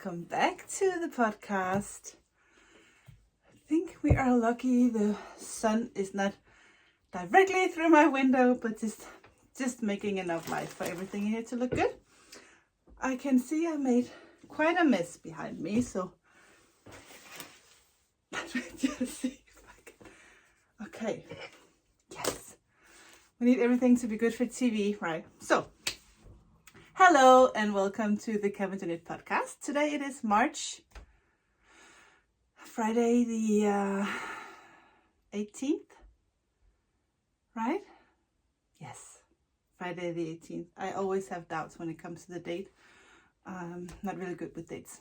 welcome back to the podcast. I think we are lucky the sun is not directly through my window, but just making enough light for everything here to look good. I can see I made quite a mess behind me, so let me just see if I can. Okay, yes, we need everything to be good for TV, right? So hello and welcome to the Cabin to Knit podcast. Today it is Friday the 18th, right? Yes, Friday the 18th. I always have doubts when it comes to the date. Not really good with dates.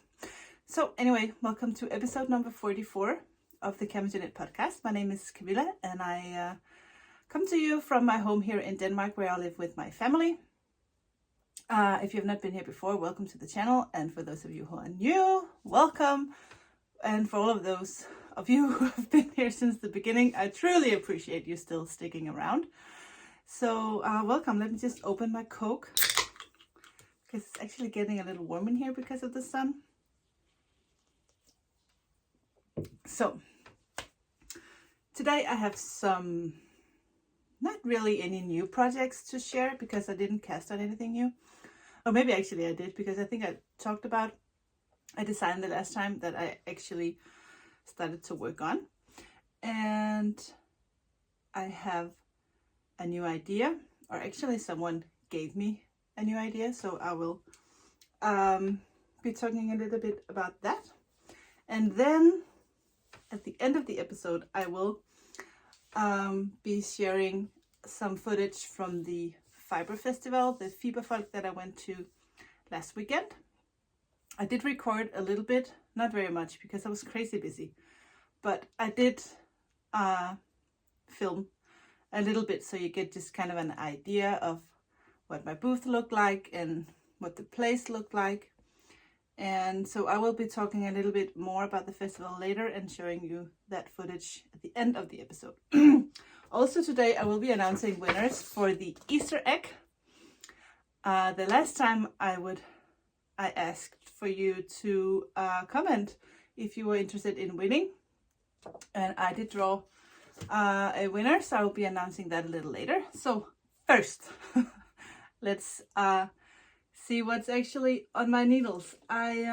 So anyway, welcome to episode number 44 of the Cabin to Knit podcast. My name is Camilla and I come to you from my home here in Denmark, where I live with my family. If you've not been here before, welcome to the channel. And for those of you who are new, welcome. And for all of those of you who have been here since the beginning, I truly appreciate you still sticking around. So welcome. Let me just open my Coke, because it's actually getting a little warm in here because of the sun. So today I have some, not really any new projects to share because I didn't cast on anything new. Or maybe actually I did, because I think I talked about a design the last time that I actually started to work on. And I have a new idea, or actually someone gave me a new idea. So I will be talking a little bit about that. And then at the end of the episode, I will be sharing some footage from the Fiber Festival, the Fiberfolk that I went to last weekend. I did record a little bit, not very much because I was crazy busy, but I did film a little bit, so you get just kind of an idea of what my booth looked like and what the place looked like. And so I will be talking a little bit more about the festival later and showing you that footage at the end of the episode. Also today I will be announcing winners for the Easter egg. The last time I asked for you to comment if you were interested in winning, and I did draw a winner, so I will be announcing that a little later. So first, let's see what's actually on my needles. I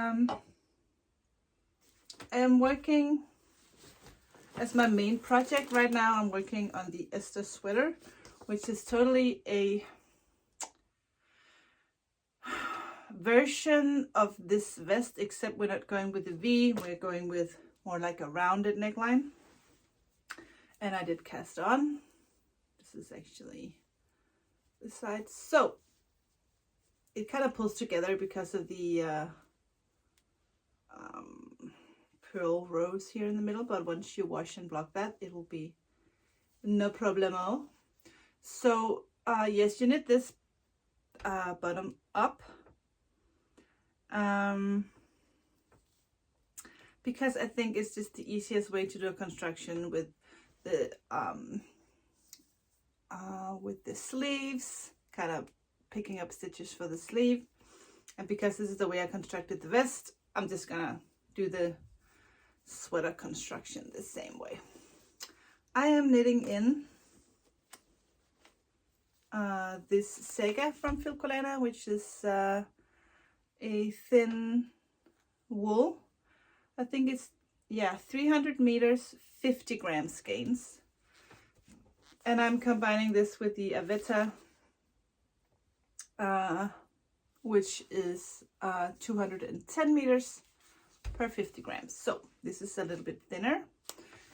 am working as my main project right now. I'm working on the Esther sweater, which is totally a version of this vest, except we're not going with a V, we're going with more like a rounded neckline. And I did cast on. This is actually the side. So it kind of pulls together because of the pearl rose here in the middle, but once you wash and block that, it will be no problemo. So yes, you knit this bottom up, because I think it's just the easiest way to do a construction with the sleeves, kind of picking up stitches for the sleeve. And because this is the way I constructed the vest, I'm just gonna do the sweater construction the same way. I am knitting in this Saga from Filcolana, which is a thin wool. I think it's 300 meters, 50 grams skeins. And I'm combining this with the Avetta, which is 210 meters per 50 grams. So this is a little bit thinner,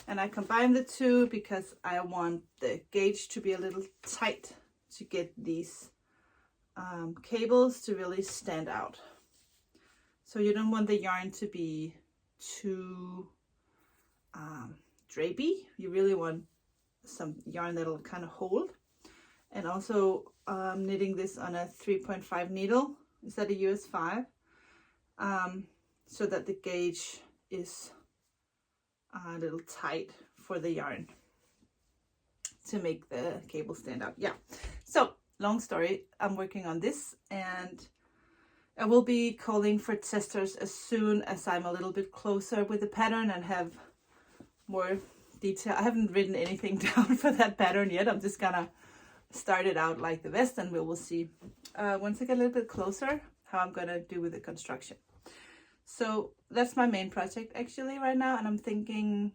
and I combine the two because I want the gauge to be a little tight to get these cables to really stand out. So you don't want the yarn to be too drapey. You really want some yarn that'll kind of hold. And also knitting this on a 3.5 needle. Is that a US 5? So that the gauge is a little tight for the yarn to make the cable stand out. Yeah. So long story, I'm working on this, and I will be calling for testers as soon as I'm a little bit closer with the pattern and have more detail. I haven't written anything down for that pattern yet. I'm just gonna start it out like the vest, and we will see once I get a little bit closer how I'm gonna do with the construction. So that's my main project actually right now, and I'm thinking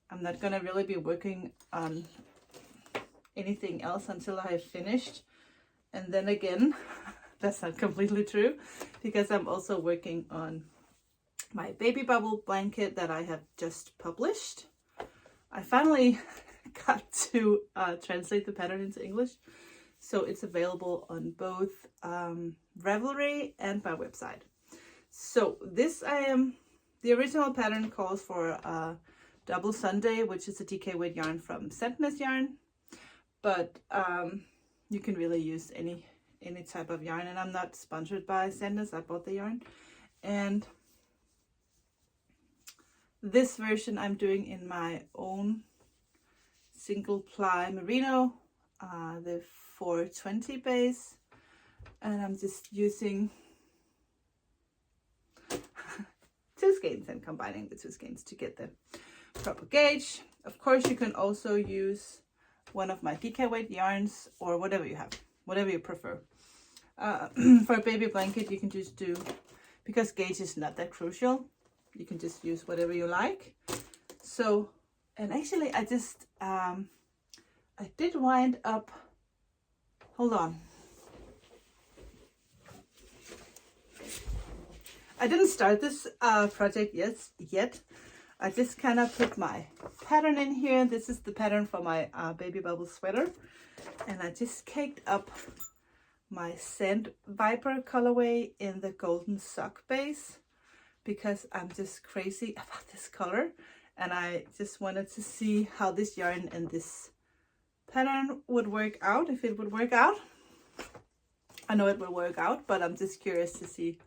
I'm not gonna really be working on anything else until I have finished. And then again, that's not completely true, because I'm also working on my baby bubble blanket that I have just published. I finally got to translate the pattern into English, so it's available on both Ravelry and my website. So this the original pattern calls for a double Sunday, which is a DK weight yarn from Sandnes Yarn, but you can really use any type of yarn, and I'm not sponsored by Sandnes. I bought the yarn, and this version I'm doing in my own single ply merino, the 420 base, and I'm just using 2 skeins and combining the 2 skeins to get the proper gauge. Of course, you can also use one of my DK weight yarns or whatever you have, whatever you prefer. For a baby blanket, you can just do, because gauge is not that crucial, you can just use whatever you like. So, and actually I just I did wind up, hold on, I didn't start this project yet. I just kind of put my pattern in here. This is the pattern for my baby bubble sweater, and I just caked up my Sand Viper colorway in the golden sock base, because I'm just crazy about this color, and I just wanted to see how this yarn and this pattern would work out, if it would work out. I know it will work out, but I'm just curious to see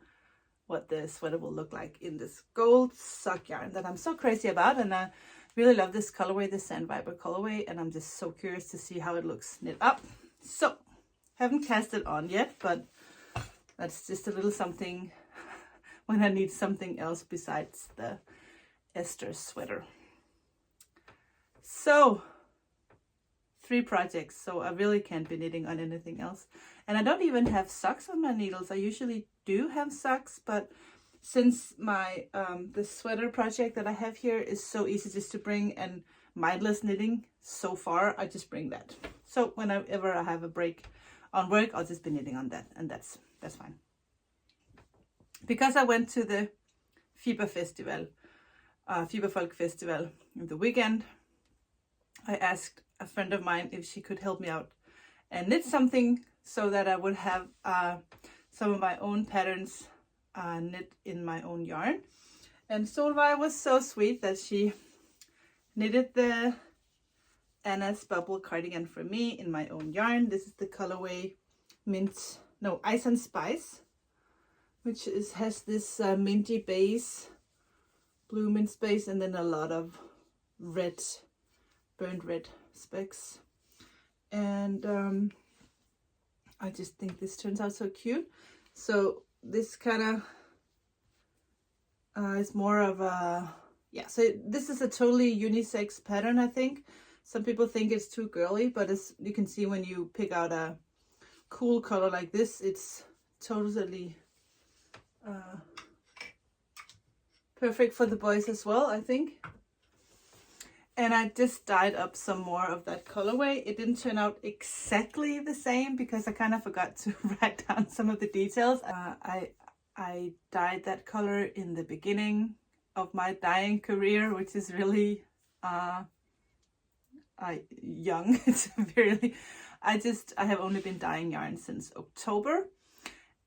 what the sweater will look like in this gold sock yarn that I'm so crazy about. And I really love this colorway, the Sand Viper colorway, and I'm just so curious to see how it looks knit up. So haven't cast it on yet, but that's just a little something when I need something else besides the Esther sweater. So 3 projects, so I really can't be knitting on anything else. And I don't even have socks on my needles. I usually do have socks, but since my the sweater project that I have here is so easy just to bring and mindless knitting so far, I just bring that. So whenever I have a break on work, I'll just be knitting on that, and that's fine. Because I went to the Fiberfolk festival in the weekend, I asked a friend of mine if she could help me out and knit something so that I would have some of my own patterns knit in my own yarn. And Solveig was so sweet that she knitted the Anna's Bubble cardigan for me in my own yarn. This is the colorway Ice and Spice, which has this minty base, blue mint base, and then a lot of red, burnt red specks. And I just think this turns out so cute. So this kind of is more of a, so this is a totally unisex pattern, I think. Some people think it's too girly, but as you can see, when you pick out a cool color like this, it's totally perfect for the boys as well, I think. And I just dyed up some more of that colorway. It didn't turn out exactly the same because I kind of forgot to write down some of the details. I dyed that color in the beginning of my dyeing career, which is really young. It's really, I have only been dyeing yarn since October,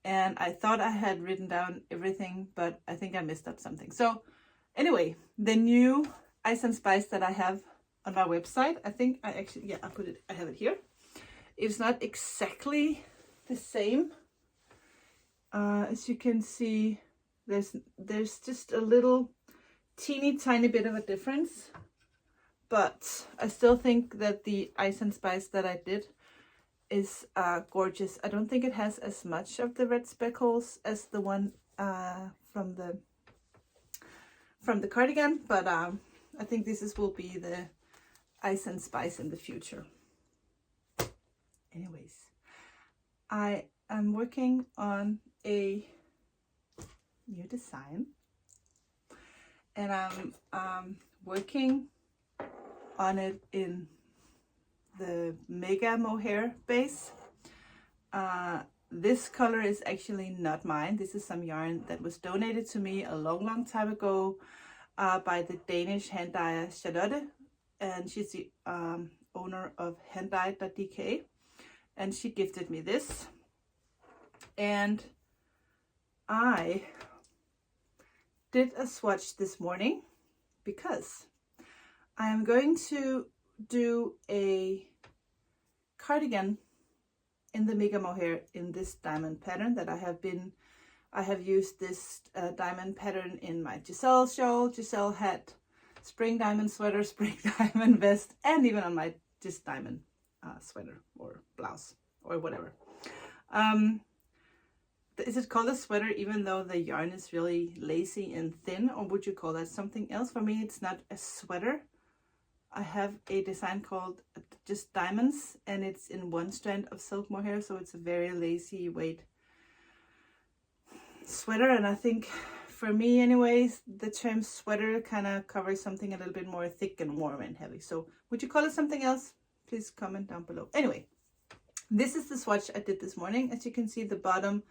and I thought I had written down everything, but I think I messed up something. So anyway, the new Ice and Spice that I have on my website, I think I actually, I have it here. It's not exactly the same. As you can see, there's just a little teeny tiny bit of a difference, but I still think that the Ice and Spice that I did is gorgeous. I don't think it has as much of the red speckles as the one from the cardigan, but I think will be the ice and spice in the future. Anyways, I am working on a new design, and I'm working on it in the Mega Mohair base. This color is actually not mine. This is some yarn that was donated to me a long time ago by the Danish hand dyer Charlotte, and she's the owner of handdye.dk, and she gifted me this. And I did a swatch this morning because I am going to do a cardigan in the Mega Mohair in this diamond pattern that I have used this diamond pattern in my Giselle shawl, Giselle hat, spring diamond sweater, spring diamond vest, and even on my just diamond sweater or blouse or whatever. Is it called a sweater even though the yarn is really lacy and thin, or would you call that something else? For me, it's not a sweater. I have a design called just diamonds, and it's in one strand of silk mohair, so it's a very lacy weight sweater. And I think for me anyways, the term sweater kind of covers something a little bit more thick and warm and heavy. So would you call it something else? Please comment down below. Anyway, this is the swatch I did this morning. As you can see, the bottom,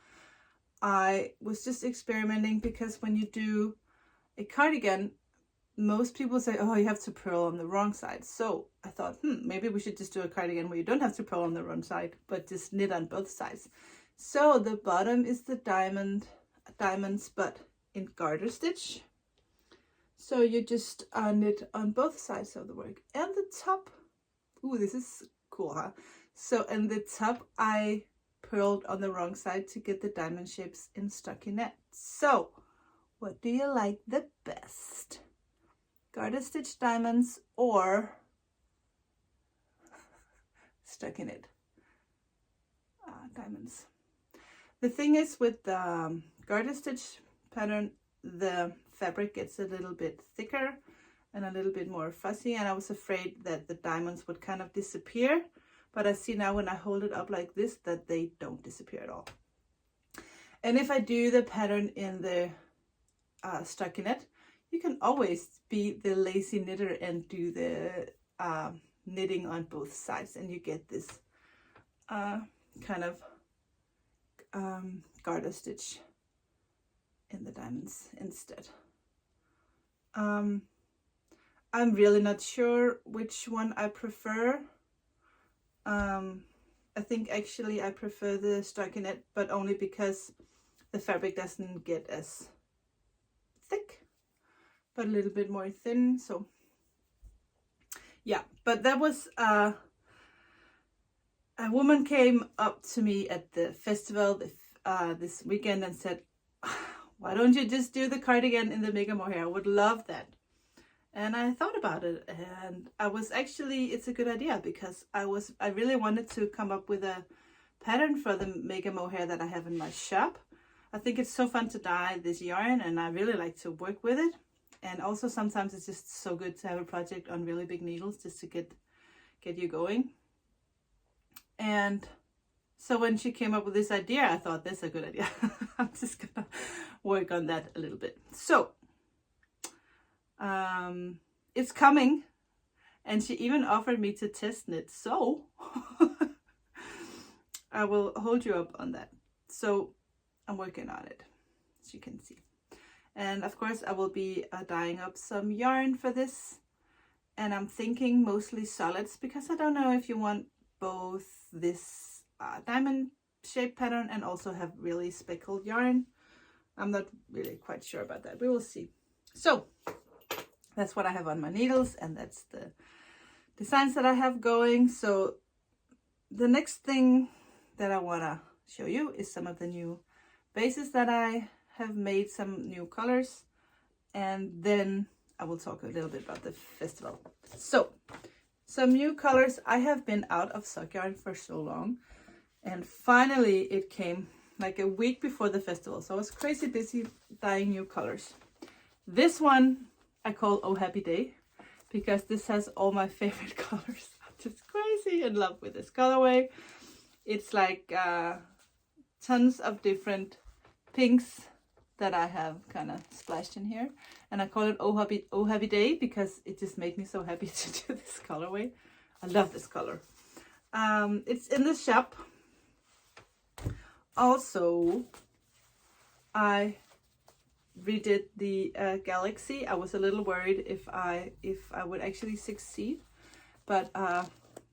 I was just experimenting, because when you do a cardigan, most people say, oh, you have to purl on the wrong side. So I thought, maybe we should just do a cardigan where you don't have to purl on the wrong side, but just knit on both sides. So the bottom is the diamonds, but in garter stitch. So you just knit on both sides of the work. And the top, ooh, this is cool, huh? So in the top, I purled on the wrong side to get the diamond shapes in stockinette. So what do you like the best? Garter stitch diamonds or stockinette diamonds? The thing is, with the garter stitch pattern, the fabric gets a little bit thicker and a little bit more fuzzy, and I was afraid that the diamonds would kind of disappear, but I see now when I hold it up like this that they don't disappear at all. And if I do the pattern in the stockinette, you can always be the lazy knitter and do the knitting on both sides, and you get this kind of garter stitch in the diamonds instead. I'm really not sure which one I prefer. I think actually I prefer the stockinette, but only because the fabric doesn't get as thick, but a little bit more thin. So yeah, but that was a woman came up to me at the festival this weekend and said, why don't you just do the cardigan in the Mega Mohair? I would love that. And I thought about it, and I was actually, it's a good idea, because I really wanted to come up with a pattern for the Mega Mohair that I have in my shop. I think it's so fun to dye this yarn, and I really like to work with it. And also sometimes it's just so good to have a project on really big needles just to get you going. And so when she came up with this idea, I thought, that's a good idea. I'm just gonna work on that a little bit. So it's coming, and she even offered me to test knit, so I will hold you up on that. So I'm working on it, as you can see. And of course I will be dyeing up some yarn for this, and I'm thinking mostly solids, because I don't know if you want both this diamond shape pattern and also have really speckled yarn. I'm not really quite sure about that. We will see. So that's what I have on my needles, and that's the designs that I have going. So the next thing that I want to show you is some of the new bases that I have made, some new colors, and then I will talk a little bit about the festival. So some new colors. I have been out of sock yarn for so long, and finally it came like a week before the festival, so I was crazy busy dyeing new colors. This one I call Oh Happy Day because this has all my favorite colors. I'm just crazy in love with this colorway. It's like tons of different pinks that I have kind of splashed in here, and I call it Oh Happy Day because it just made me so happy to do this colorway. I love this color. It's in the shop. Also, I redid the Galaxy. I was a little worried if I would actually succeed, but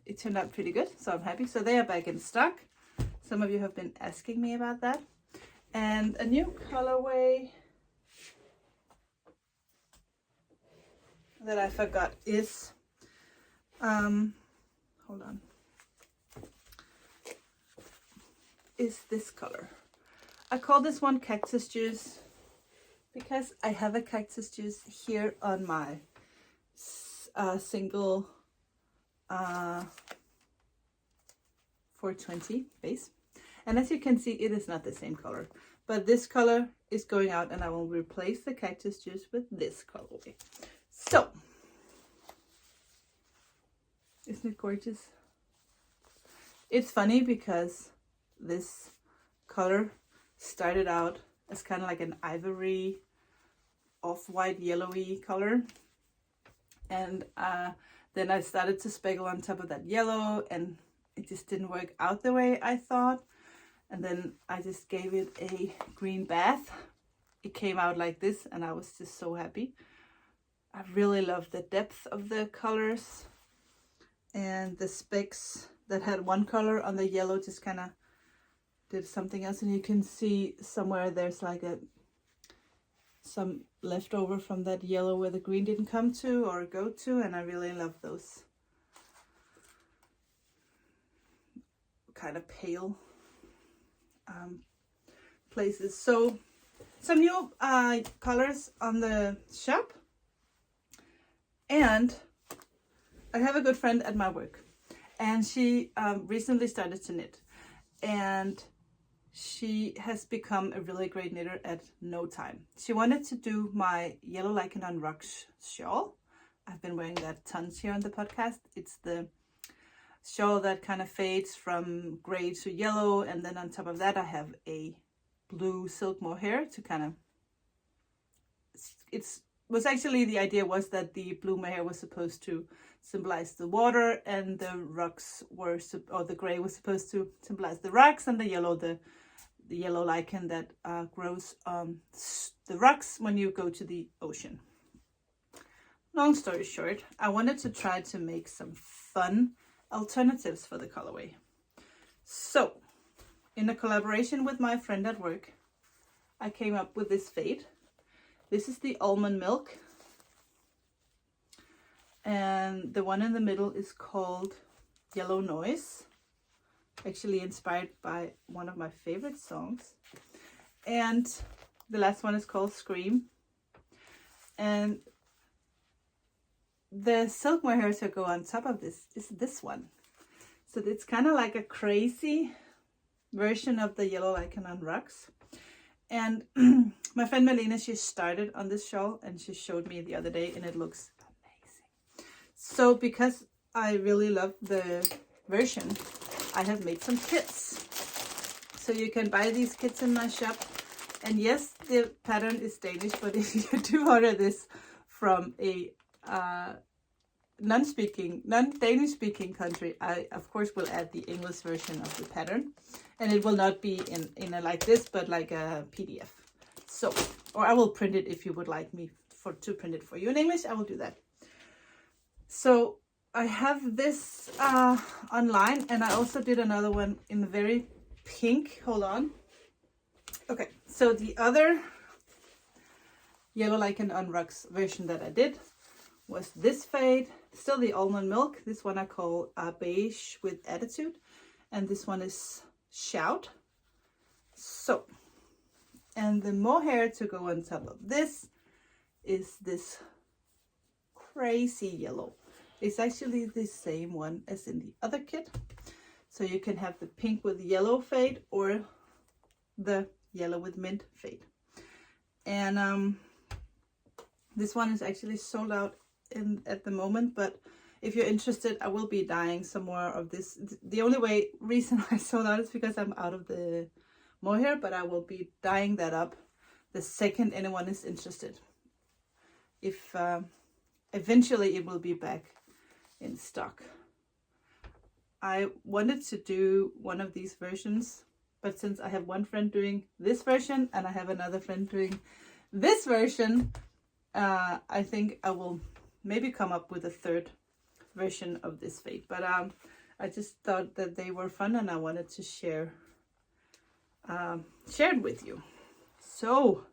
it turned out pretty good, so I'm happy. So they are back in stock. Some of you have been asking me about that. And a new colorway that I forgot is, hold on, is this color. I call this one Cactus Juice because I have a Cactus Juice here on my single 420 base. And as you can see, it is not the same color, but this color is going out, and I will replace the Cactus Juice with this colorway. So, isn't it gorgeous? It's funny because this color started out as kind of like an ivory, off-white, yellowy color, and then I started to speckle on top of that yellow, and it just didn't work out the way I thought. And then I just gave it a green bath. It came out like this, and I was just so happy. I really love the depth of the colors, and the specks that had one color on the yellow just kind of did something else. And you can see somewhere there's like some leftover from that yellow where the green didn't come to or go to, and I really love those kind of pale places. So some new colors on the shop, and I have a good friend at my work, and she recently started to knit, and she has become a really great knitter at no time. She wanted to do my Yellow Lichen on Rocks shawl. I've been wearing that tons here on the podcast. It's the shawl that kind of fades from gray to yellow, and then on top of that I have a blue silk mohair to kind of, was actually, the idea was that the blue mohair was supposed to symbolize the water, and the rocks were, or the gray was supposed to symbolize the rocks, and the yellow lichen that grows on the rocks when you go to the ocean. Long story short, I wanted to try to make some fun alternatives for the colorway. So, in a collaboration with my friend at work, I came up with this fade. This is the almond milk, and the one in the middle is called Yellow Noise, actually inspired by one of my favorite songs, and the last one is called Scream. And the silk mohair to go on top of this is this one. So it's kind of like a crazy version of the Yellow Lichen on Rocks. And my friend Melina, she started on this shawl, and she showed me the other day, and it looks amazing. So because I really love the version, I have made some kits. So you can buy these kits in my shop. And yes, the pattern is Danish, but if you do order this from a non-Danish speaking country, I of course will add the English version of the pattern, and it will not be in a like this, but like a PDF. So, or I will print it if you would like me to print it for you in English. I will do that. So I have this online, and I also did another one in the very pink. Hold on. Okay, so the other Yellow Lichen on Rocks version that I did was this fade, still the almond milk. This one I call Beige with Attitude, and this one is Shout. So, and the mohair to go on top of this is this crazy yellow. It's actually the same one as in the other kit. So you can have the pink with yellow fade or the yellow with mint fade. And this one is actually sold out at the moment, but if you're interested, I will be dyeing some more of this. The only reason I sold out is because I'm out of the mohair, but I will be dyeing that up the second anyone is interested. If eventually it will be back in stock. I wanted to do one of these versions, but since I have one friend doing this version and I have another friend doing this version, I think I will maybe come up with a third version of this fade. But I just thought that they were fun and I wanted to share it with you. So,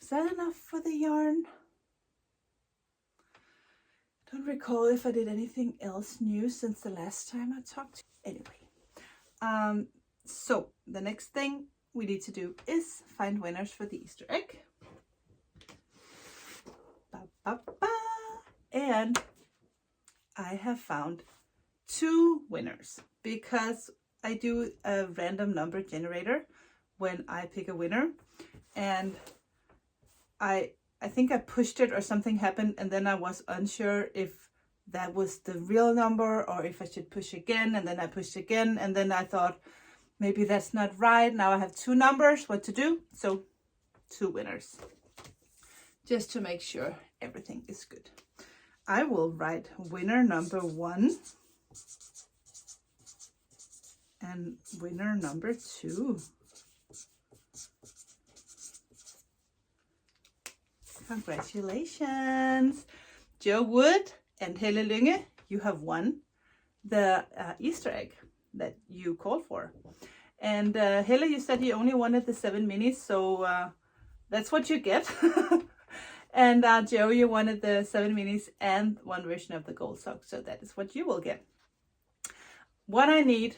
is that enough for the yarn? Don't recall if I did anything else new since the last time I talked. Anyway, so the next thing we need to do is find winners for the Easter egg. Ba, ba, ba. And I have found 2 winners because I do a random number generator when I pick a winner, and I think I pushed it or something happened, and then I was unsure if that was the real number or if I should push again, and then I pushed again, and then I thought maybe that's not right. Now I have 2 numbers, what to do? So 2 winners, just to make sure everything is good. I will write winner number 1 and winner number 2. Congratulations, Joe Wood and Helle Lynge. You have won the Easter egg that you called for. And Helle, you said you only wanted the 7 minis, so that's what you get. And Joe, you wanted the 7 minis and 1 version of the gold sock, so that is what you will get. What I need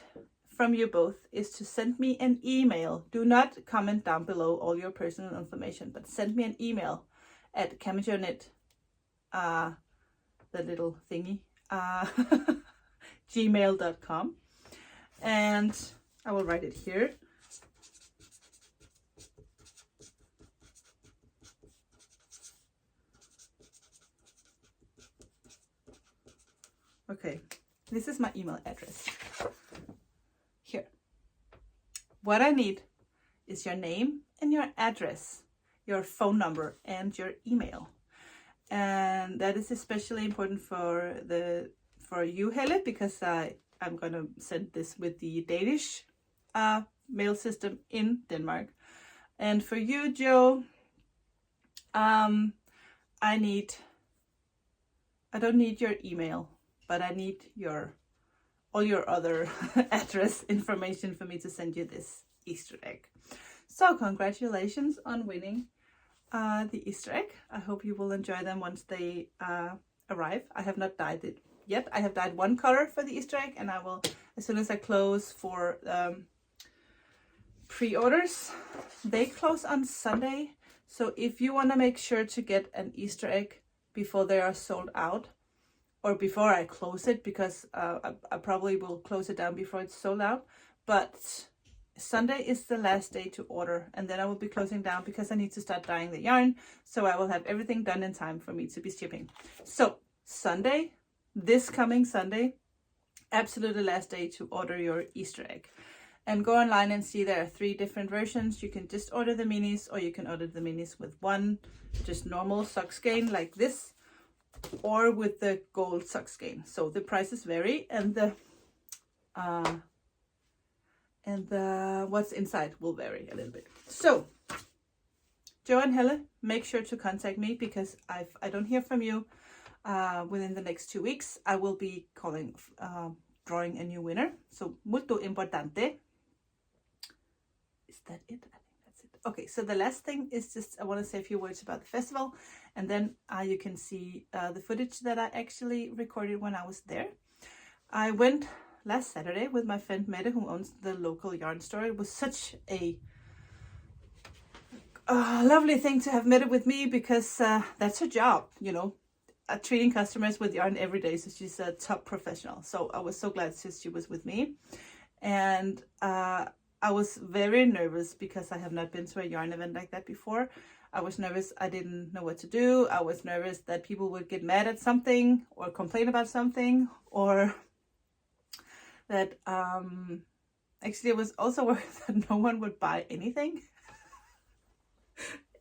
from you both is to send me an email. Do not comment down below all your personal information, but send me an email at camagernet, the little thingy, gmail.com, and I will write it here. Okay, this is my email address. Here. What I need is your name and your address, your phone number and your email. And that is especially important for you, Helle, because I'm gonna send this with the Danish mail system in Denmark. And for you, Joe, I don't need your email, but I need all your other address information for me to send you this Easter egg. So congratulations on winning the Easter egg. I hope you will enjoy them once they arrive. I have not dyed it yet. I have dyed 1 color for the Easter egg, and I will, as soon as I close for pre-orders. They close on Sunday, so if you want to make sure to get an Easter egg before they are sold out, or before I close it, because I probably will close it down before it's sold out, but Sunday is the last day to order, and then I will be closing down because I need to start dyeing the yarn, so I will have everything done in time for me to be shipping. So Sunday, this coming Sunday, absolutely last day to order your Easter egg. And go online and see there are 3 different versions. You can just order the minis, or you can order the minis with 1 just normal sock skein like this, or with the gold sock skein. So the prices vary, and the what's inside will vary a little bit. So Joe and Helle, make sure to contact me, because I don't hear from you within the next 2 weeks. I will be drawing a new winner. So molto importante. Is that it? I think that's it. Okay, so the last thing is just I want to say a few words about the festival, and then you can see the footage that I actually recorded when I was there. I went last Saturday with my friend Mette, who owns the local yarn store. It was such a lovely thing to have Mette with me, because that's her job, you know. treating customers with yarn every day, so she's a top professional. So I was so glad she was with me. And I was very nervous because I have not been to a yarn event like that before. I was nervous. I didn't know what to do. I was nervous that people would get mad at something or complain about something, or that actually I was also worried that no one would buy anything.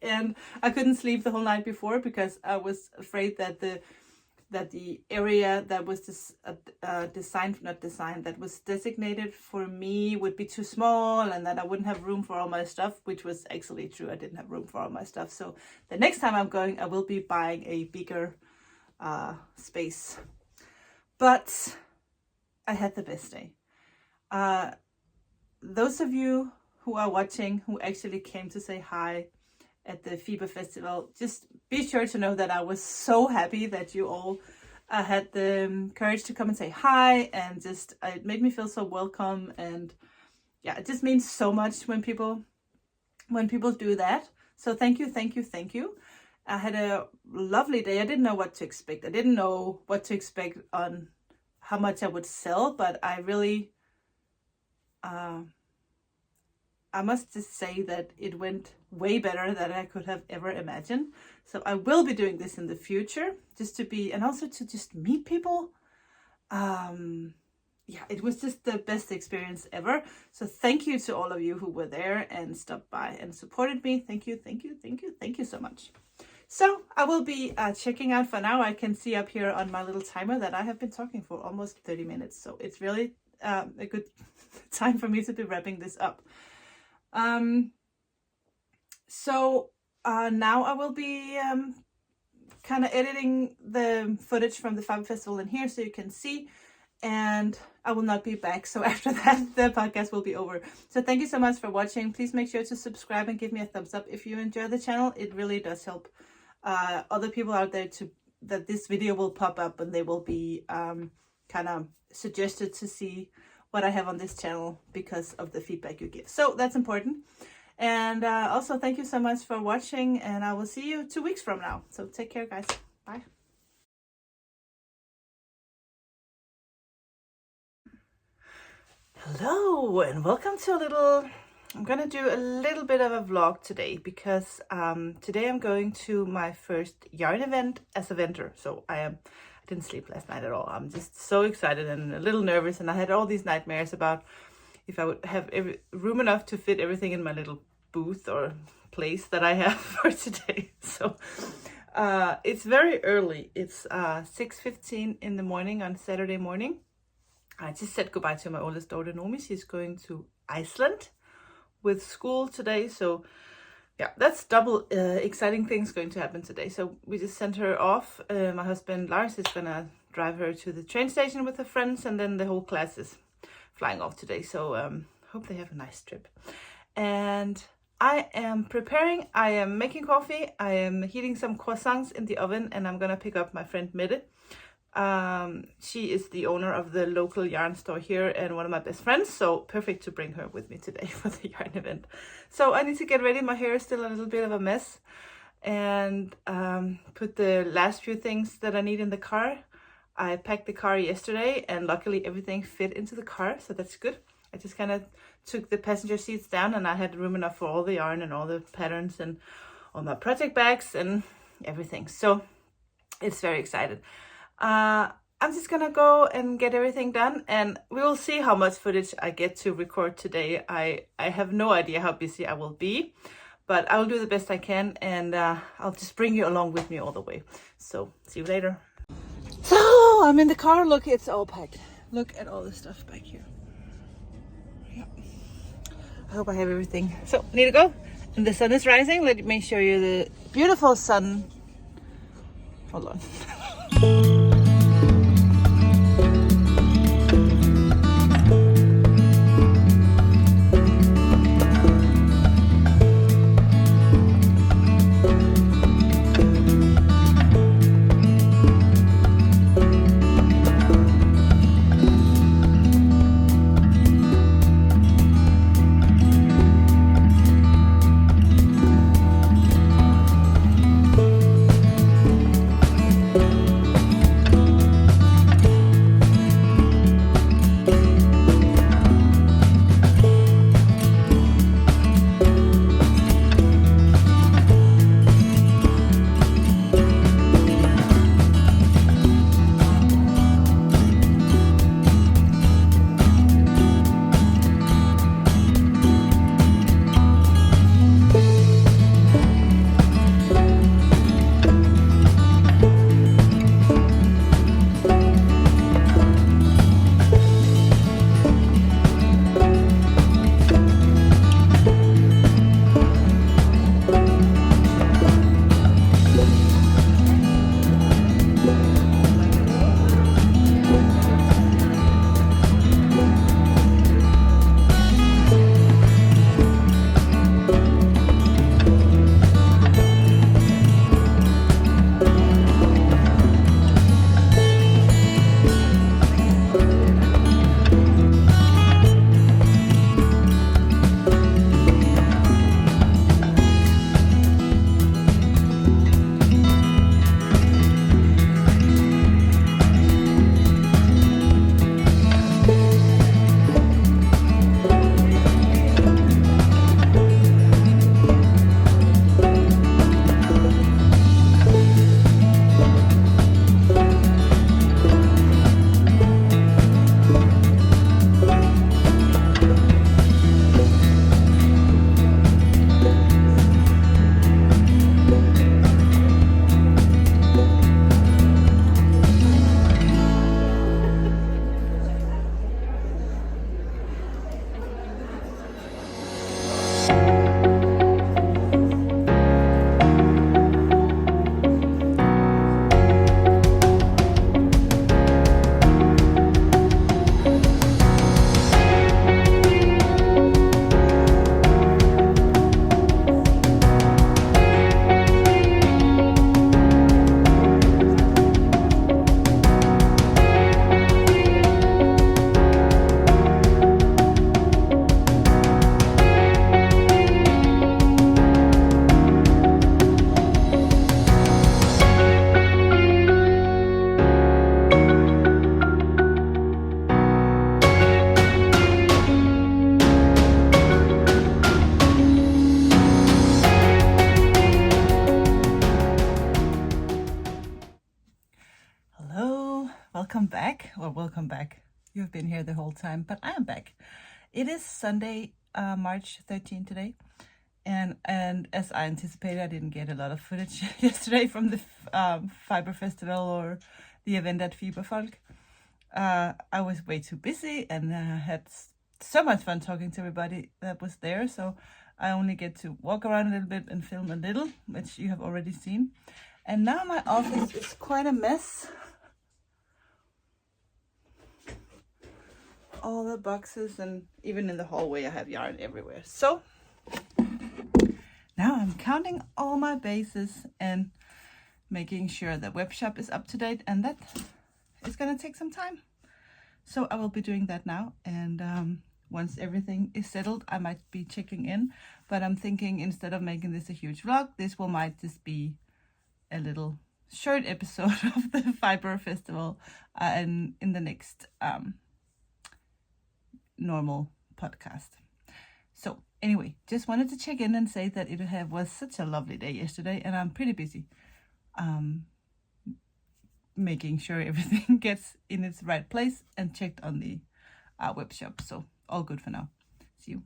And I couldn't sleep the whole night before because I was afraid that the area that was that was designated for me would be too small, and that I wouldn't have room for all my stuff, which was actually true. I didn't have room for all my stuff. So the next time I'm going, I will be buying a bigger space. But I had the best day. Those of you who are watching, who actually came to say hi at the Fiber Festival, just be sure to know that I was so happy that you all had the courage to come and say hi, and just it made me feel so welcome. And yeah, it just means so much when people do that. So thank you, thank you, thank you. I had a lovely day. I didn't know what to expect. I didn't know what to expect on how much I would sell, but I really I must just say that it went way better than I could have ever imagined. So I will be doing this in the future, just to be, and also to just meet people. Yeah, it was just the best experience ever. So thank you to all of you who were there and stopped by and supported me. Thank you, thank you, thank you, thank you so much. So I will be checking out for now. I can see up here on my little timer that I have been talking for almost 30 minutes. So it's really a good time for me to be wrapping this up. Now I will be kind of editing the footage from the Fiber Festival in here so you can see, and I will not be back. So after that, the podcast will be over. So thank you so much for watching. Please make sure to subscribe and give me a thumbs up if you enjoy the channel. It really does help other people out there that this video will pop up, and they will be kind of suggested to see what I have on this channel because of the feedback you give. So that's important. And also thank you so much for watching, and I will see you 2 weeks from now. So take care, guys. Bye. Hello and welcome to I'm gonna do a little bit of a vlog today because today I'm going to my first yarn event as a vendor. So I didn't sleep last night at all. I'm just so excited and a little nervous, and I had all these nightmares about if I would have room enough to fit everything in my little booth or place that I have for today. So it's very early. It's 6:15 in the morning on Saturday morning. I just said goodbye to my oldest daughter, Nomi. She's going to Iceland with school today. So yeah, that's double exciting things going to happen today. So we just sent her off. My husband Lars is gonna drive her to the train station with her friends, and then the whole class is flying off today. So hope they have a nice trip. And I am preparing. I am making coffee. I am heating some croissants in the oven, and I'm gonna pick up my friend Mette. She is the owner of the local yarn store here and one of my best friends, so perfect to bring her with me today for the yarn event. So I need to get ready. My hair is still a little bit of a mess, and put the last few things that I need in the car. I packed the car yesterday, and luckily everything fit into the car, so that's good. I just kind of took the passenger seats down, and I had room enough for all the yarn and all the patterns and all my project bags and everything. So it's very excited. I'm just gonna go and get everything done, and we will see how much footage I get to record today. I have no idea how busy I will be, but I will do the best I can, and I'll just bring you along with me all the way. So see you later. So I'm in the car. Look, it's all packed. Look at all the stuff back here. Yeah. I hope I have everything. So I need to go, and the sun is rising. Let me show you the beautiful sun. Hold on. or welcome back. You've been here the whole time, but I am back. It is Sunday, March 13th today, and as I anticipated, I didn't get a lot of footage yesterday from the Fiber Festival or the event at Fiberfolk. I was way too busy and had so much fun talking to everybody that was there, so I only get to walk around a little bit and film a little, which you have already seen. And now my office is quite a mess. All the boxes, and even in the hallway I have yarn everywhere. So now I'm counting all my bases and making sure the web shop is up to date, and that is gonna take some time. So I will be doing that now, and once everything is settled, I might be checking in. But I'm thinking, instead of making this a huge vlog, this might just be a little short episode of the Fiber Festival, and in the next normal podcast. So anyway, just wanted to check in and say that it was such a lovely day yesterday, and I'm pretty busy making sure everything gets in its right place and checked on the web shop. So all good for now. See you.